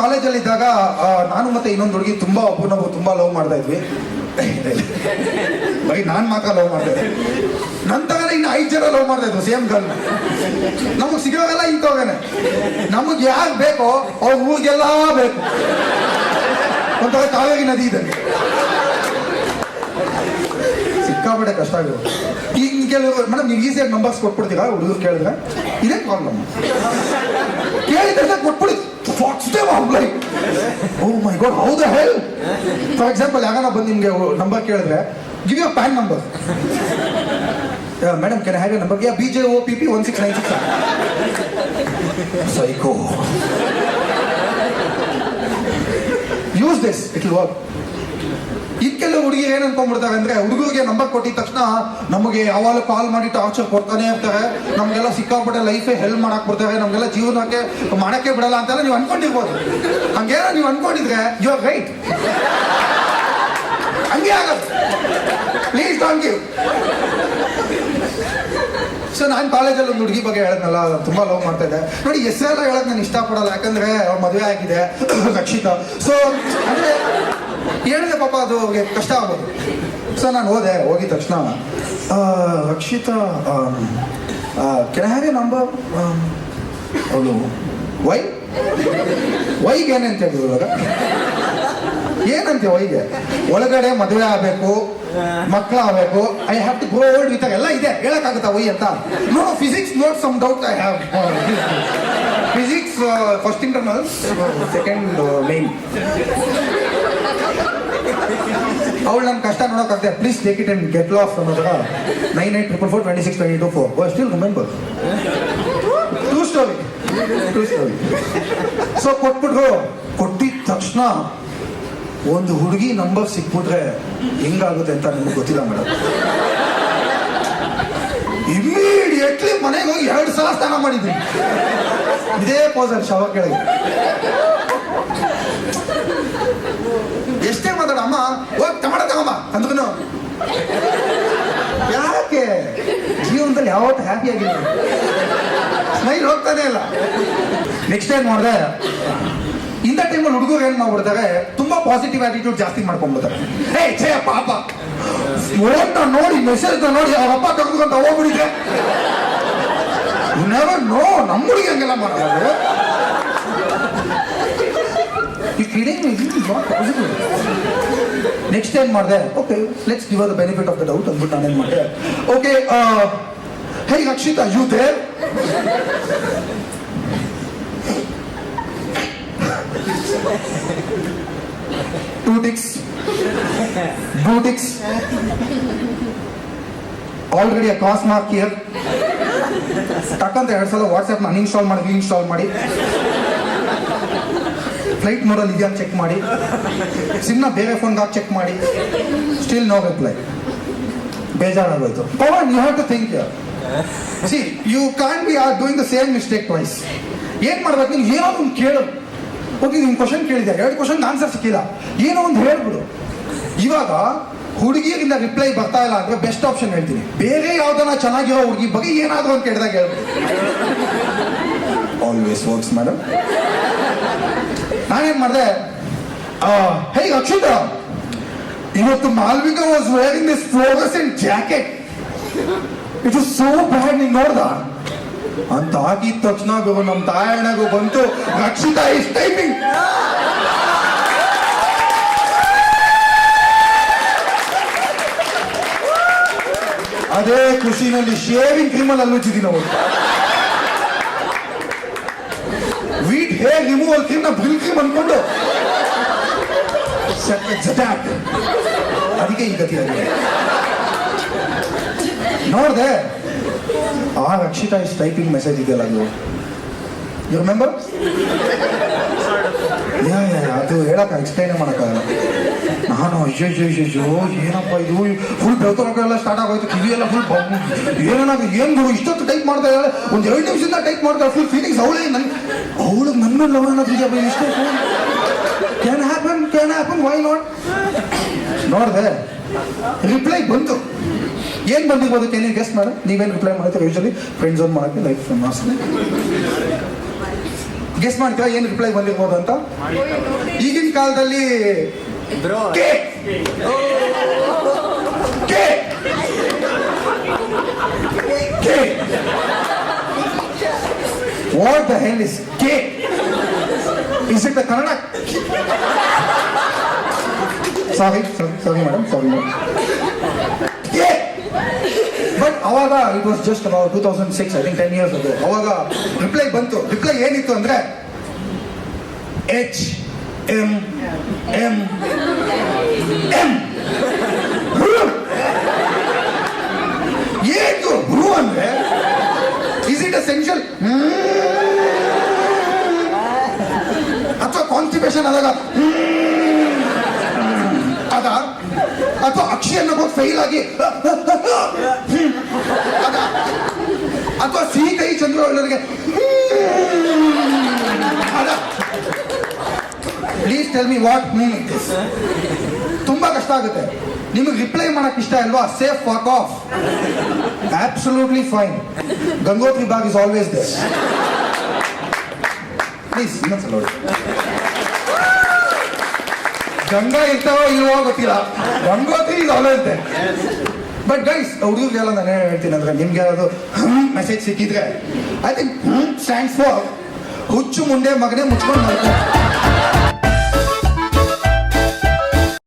ಕಾಲೇಜಲ್ಲಿದ್ದಾಗ ನಾನು ಮತ್ತೆ ಇನ್ನೊಂದು ಹುಡುಗಿ ನಾವು ತುಂಬಾ ಲವ್ ಮಾಡ್ತಾ ಇದ್ವಿ. ಬರೀ ನಾನು ಮಾತ್ರ ಲವ್ ಮಾಡ್ತಾ ಇದ್ದೆ. ನಂತರ ಇನ್ನು 5 ಜನ ಲವ್ ಮಾಡ್ತಾ ಇದ್ವು ಸೇಮ್ ಗರ್ಲ್. ನಮಗೆ ಸಿಗೋವೆಲ್ಲ ಇಂಥವಾಗನೆ. ನಮಗೆ ಯಾರು ಬೇಕೋ ಅವ್ರ ಊರಿಗೆಲ್ಲ ಬೇಕು. ಒಂಥರ ಕಾವೇರಿ ನದಿ ಇದ್ದಂಗೆ. ಸಿಕ್ಕಾಪಟ್ಟೆ ಕಷ್ಟ ಆಗಿರೋದು. ಈಗ ಕೆಲವರು ಮೇಡಮ್ ನೀವು ಈಸಿಯಾಗಿ ನಂಬರ್ಸ್ ಕೊಟ್ಬಿಡ್ತೀರಾ ಹುಡುಗರು ಕೇಳಿದ್ರೆ? ಇದೇ ಪ್ರಾಬ್ಲಮ್. ಕೇಳಿದ್ರೆ ಕೊಟ್ಬಿಡಿ. Oh my God, how the hell? For example, ಯಾರನ್ನ ಬಂದು ನಿಮ್ಗೆ ನಂಬರ್ ಕೇಳಿದ್ರೆ give your PAN number. Madam, can I have your number? Yeah, BJOPP 1696. Psycho. Use this, it will work. ಕೆಲವು ಹುಡುಗಿರು ಏನ್ ಅನ್ಕೊಂಡ್ಬಿಡ್ತಾರೆ ಅಂದ್ರೆ, ಹುಡುಗರಿಗೆ ನಂಬರ್ ಕೊಟ್ಟಿದ ತಕ್ಷಣ ನಮಗೆ ಯಾವಾಗ ಕಾಲ್ ಮಾಡಿ ಟಾರ್ಚರ್ ಕೊಡ್ತಾನೆ ಇರ್ತಾರೆ, ನಮ್ಗೆಲ್ಲ ಸಿಕ್ಕಾಪಟ್ಟೆ ಲೈಫೇ ಹೆಲ್ಪ್ ಮಾಡಕ್ ಬಿಡ್ತಾರೆ, ನಮ್ಗೆಲ್ಲ ಜೀವನಕ್ಕೆ ಮಾಡಕ್ಕೆ ಬಿಡಲ್ಲ ಅಂತೆಲ್ಲ ನೀವು ಅನ್ಕೊಂಡಿರ್ಬೋದು. ಹಂಗೇನೋ ನೀವು ಅನ್ಕೊಂಡಿದ್ರೆ ಯು ಆರ್ ರೈಟ್. ಹಂಗೆ ಆಗದು. Please don't give. ಸೊ ನಾನು ಕಾಲೇಜಲ್ಲಿ ಒಂದು ಹುಡುಗಿ ಬಗ್ಗೆ ಹೇಳದ್ನಲ್ಲ, ತುಂಬಾ ಲವ್ ಮಾಡ್ತಾ ಇದ್ದೆ. ನೋಡಿ, ಹೆಸರೆಲ್ಲ ಹೇಳಕ್ ನಾನು ಇಷ್ಟಪಡಲ್ಲ, ಯಾಕಂದ್ರೆ ಅವ್ರ ಮದುವೆ ಆಗಿದೆ, ರಕ್ಷಿತಾ. ಸೊ ಅಂದ್ರೆ ಹೇಳಿದೆ ಪಾಪ, ಅದು ಕಷ್ಟ ಆಗೋದು. ಸೊ ನಾನು ಹೋಗಿದ ತಕ್ಷಣ Rakshita can I have A number? ಅವಳು ವೈಗೆ ಏನಂತ ಹೇಳಿದ್ರು ಇವಾಗ? ಏನಂತೆ ವೈಗೆ? ಒಳಗಡೆ ಮದುವೆ ಆಗಬೇಕು, ಮಕ್ಕಳಾಗಬೇಕು, I have to go old with ಎಲ್ಲ ಇದೆ. ಹೇಳಕ್ಕಾಗುತ್ತಾ ವೈ ಅಂತ? No, physics note some doubt I have. Physics first internal, second main. ಅವಳು ನನ್ನ ಕಷ್ಟ ನೋಡೋಕ್ಕಾಗ್ತದೆ. Please take it and get lost ಅನ್ನೋದ್ರ 9844262224. Still remember. True story. So ಕೊಟ್ಟಿದ ತಕ್ಷಣ ಒಂದು ಹುಡುಗಿ ನಂಬರ್ ಸಿಕ್ಬಿಟ್ರೆ ಹೆಂಗಾಗುತ್ತೆ ಅಂತ ನಿಮ್ಗೆ ಗೊತ್ತಿಲ್ಲ ಮೇಡಮ್. ಇಮಿಡಿಯೇಟ್ಲಿ ಮನೆಗೆ ಹೋಗಿ 2 ಸಲ ಸ್ನಾನ ಮಾಡಿದ್ವಿ, ಇದೇ ಪೋಸಲ್ಲಿ ಶವರ್ ಕೆಳಗೆ. ಎಷ್ಟೇ ಮಾತಾಡ, ಅಮ್ಮ ಹೋಗಿ ಟಮಾಟ ತಗೊಂಬ ಅಂದ್ರೂ ಯಾಕೆ? ಜೀವನದಲ್ಲಿ ಯಾವತ್ತು ಹ್ಯಾಪಿ ಆಗಿಲ್ಲ, ಸ್ಮೈಲ್ ಹೋಗ್ತಾನೆ ಇಲ್ಲ. ನೆಕ್ಸ್ಟ್ ಟೈಮ್ ನೋಡಿದೆ, ಇಂಥ ಟೈಮಲ್ಲಿ ಹುಡುಗರು ಏನ್ ಮಾಡ್ಬಿಡ್ತಾರೆ, ತುಂಬಾ ಪಾಸಿಟಿವ್ ಆಟಿಟ್ಯೂಡ್ ಜಾಸ್ತಿ ಮಾಡ್ಕೊಂಡ್ಬಿಡ್ತಾರೆ. ಛೇ ಪಾಪ, ಫೋನ್ ನೋಡಿ ಮೆಸೇಜ್ ನೋಡಿ ಅವ್ರ ಅಪ್ಪ ಕರ್ಕೊಂತ ಹೋಗ್ಬಿಡಿದ್ರೆ ನೆವರ್ ನೋ. ನಮ್ಮ ಹುಡುಗಿ ಹಂಗೆಲ್ಲ ಮಾಡೋದು. ನೆಕ್ಸ್ಟ್ ಏನ್ ಮಾಡಿದೆ, okay let's give the benefit of the doubt ಅಂದ್ಬಿಟ್ಟು ನಾನೇನ್ ಮಾಡಿದೆ, okay hey Rakshita, you there? Two ticks, blue ticks, already a cross mark here. ಟಕ್ಕಂತ 2 ಸಲ ವಾಟ್ಸ್ಆ್ಯಪ್ನ ಅನ್ಇನ್ಸ್ಟಾಲ್ ಮಾಡಿ ಫ್ಲೈಟ್ ಮೋಡಲ್ಲಿ ಇದೆಯಾ ಚೆಕ್ ಮಾಡಿ, ಸಿಮ್ನ ಬೇರೆ ಫೋನ್ಗೆ ಹಾಕಿ ಚೆಕ್ ಮಾಡಿ, ಸ್ಟಿಲ್ ನೋ ರಿಪ್ಲೈ. ಬೇಜಾರಾಗೋಯ್ತು. Pavan, you have to think here. See, you can't be doing the same mistake twice. ಏನ್ ಮಾಡ್ಬೇಕು, ನೀವು ಏನೋ ಒಂದು ಕೇಳು. ಓಕೆ, ನಿಮ್ ಕ್ವಶನ್ ಕೇಳಿದ್ಯಾ, 2 ಕ್ವಶನ್ ಆನ್ಸರ್ ಸಿಕ್ಕಿಲ್ಲ, ಏನೋ ಒಂದು ಹೇಳ್ಬಿಡು. ಇವಾಗ ಹುಡುಗಿಯಿಂದ ರಿಪ್ಲೈ ಬರ್ತಾ ಇಲ್ಲ ಅಂದ್ರೆ ಬೆಸ್ಟ್ ಆಪ್ಷನ್ ಹೇಳ್ತೀನಿ, ಬೇರೆ ಯಾವ್ದನ್ನ ಚೆನ್ನಾಗಿರೋ ಹುಡುಗಿ ಬಗ್ಗೆ ಏನಾದ್ರು ಅಂತ ಕೇಳಿದಾಗ ಹೇಳ್ಬಿಡು. Always works madam. ನಾನೇನ್ ಮಾಡಿದೆ, ಹೇ ಅಕ್ಷಿತಾ, ಇವತ್ತು Malvika was wearing this fluorescent jacket, it was so ಬ್ಯಾಡ್, ನೀನ್ ನೋಡ್ದ ಅಂತ ಆಗಿದ ತಕ್ಷಣ ನಮ್ಮ ತಾಯಣ್ಣಗೂ ಬಂತು, ರಕ್ಷಿತಾ ಇಸ್ ಟೈಪಿಂಗ್. ಅದೇ ಖುಷಿನಲ್ಲಿ ಶೇವಿಂಗ್ ಕ್ರೀಮಲ್ಲಿ ಅಲ್ಲುಚ್ಚಿದ್ದೀನಿ ನಾವು. ವೀಟ್ ಹೇರ್ ರಿಮೂವಲ್ ಕ್ರೀಮ್ ನ ಬ್ರಿಲ್ ಕ್ರೀಮ್ ಅನ್ಕೊಂಡು ಅದಕ್ಕೆ ಈ ಗತಿ ಆಗಿದೆ. ನೋಡ್ದೆ, ಆ ರಕ್ಷಿತಾ ಇಸ್ ಟೈಪಿಂಗ್ ಮೆಸೇಜ್ ಇದೆಯಲ್ಲ, ಅದು ಯು ರಿಮೆಂಬರ್? ಅದು ಹೇಳಕ್ಕ ಎಕ್ಸ್ಪ್ಲೈನ್ ಮಾಡೋಕ್ಕಾಗಲ್ಲ. ನಾನು ಅಯ್ಯೋ ಏನಪ್ಪ ಇದು, ಫುಲ್ ಬೆಳ್ಕೊಳಕ್ಕೆಲ್ಲ ಸ್ಟಾರ್ಟ್ ಆಗೋಯ್ತು, ಕಿವಿಯೆಲ್ಲ ಫುಲ್ ಏನ್ ಗುರು ಇಷ್ಟೊತ್ತು ಟೈಪ್ ಮಾಡ್ತಾ ಇದ್ದಾಳೆ, ಒಂದು 2 ನಿಮಿಷದಿಂದ ಟೈಪ್ ಮಾಡ್ತಾಳೆ, ಫುಲ್ ಫೀಲಿಂಗ್ಸ್ ಅವಳಿಗೆ ನನ್ನ ಮೇಲೆ ಲವ್ ಅನ್ನೋದು ಇಷ್ಟೇ. Can happen, why not? ನೋಡ್ದೆ, ರಿಪ್ಲೈ ಬಂತು. ಏನ್ ಬಂದಿರ್ಬೋದು, ಕ್ಯಾನ್ ಯು ಗೆಸ್ ಮಾಡಿ? ನೀವೇನು ರಿಪ್ಲೈ ಮಾಡ್ತೀರಾ ಯೂಶಲಿ? ಫ್ರೆಂಡ್ ಝೋನ್ ಮಾಡಕ್ಕೆ ಲೈಫ್ ಮಾಸ್. ಗೆಸ್ ಮಾಡ್ತೀರಾ ಏನು ರಿಪ್ಲೈ ಬಂದಿರ್ಬೋದು ಅಂತ? ಈಗಿನ ಕಾಲದಲ್ಲಿ bro K K K what the hell is K? Is it the Kannada? Sorry madam, sorry madam. K but ಅವಾಗ it was just about 2006, I think 10 years ago. ಅವಾಗ reply ಬಂತು. Reply ಏನಿತ್ತು ಅಂದ್ರೆ HMM ಏನು ಬ್ರೂ ಅಂದ್ರೆ ಇಸ್ ಇಟ್ ಎಸೆನ್ಷಿಯಲ್ ಅಥವಾ constipation ಆದಾಗ ಅದ ಅಥವಾ ಅಕ್ಷಿ ಅನ್ನೋದು ಫೇಲ್ ಆಗಿ ಅದ ಅಥವಾ ಸಿಹಿ ಕೈ ಚಂದ್ರವಳ್ಳರಿಗೆ ಅದ? Please tell me what it is. ತುಂಬಾ ಕಷ್ಟ ಆಗುತ್ತೆ. ನಿಮಗೆ ರಿಪ್ಲೈ ಮಾಡಕ್ ಇಷ್ಟ ಅಲ್ವಾ? Safe walk of. Absolutely fine. Gangotri bag is always there. Please, ಇನ್ನೊಂದ್ಸಲ ನೋಡಿ. ಗಂಗಾ ಇರ್ತಾವೋ ಇಲ್ವೋ ಗೊತ್ತಿಲ್ಲ, Gangotri is always there. But guys, ಹುಡುಗರಿಗೆಲ್ಲ ನಾನು ಏನು ಹೇಳ್ತೀನಿ ಅಂದ್ರೆ, ನಿಮ್ಗೆ ಯಾರಾದ್ರು ಮೆಸೇಜ್ ಸಿಕ್ಕಿದ್ರೆ ಐ ಥಿಂಕ್ ಸ್ಟ್ಯಾಂಡ್ಸ್ ಫಾರ್ ಹುಚ್ಚು ಮುಂಡೆ ಮಗನೇ ಮುಚ್ಕೊಂಡು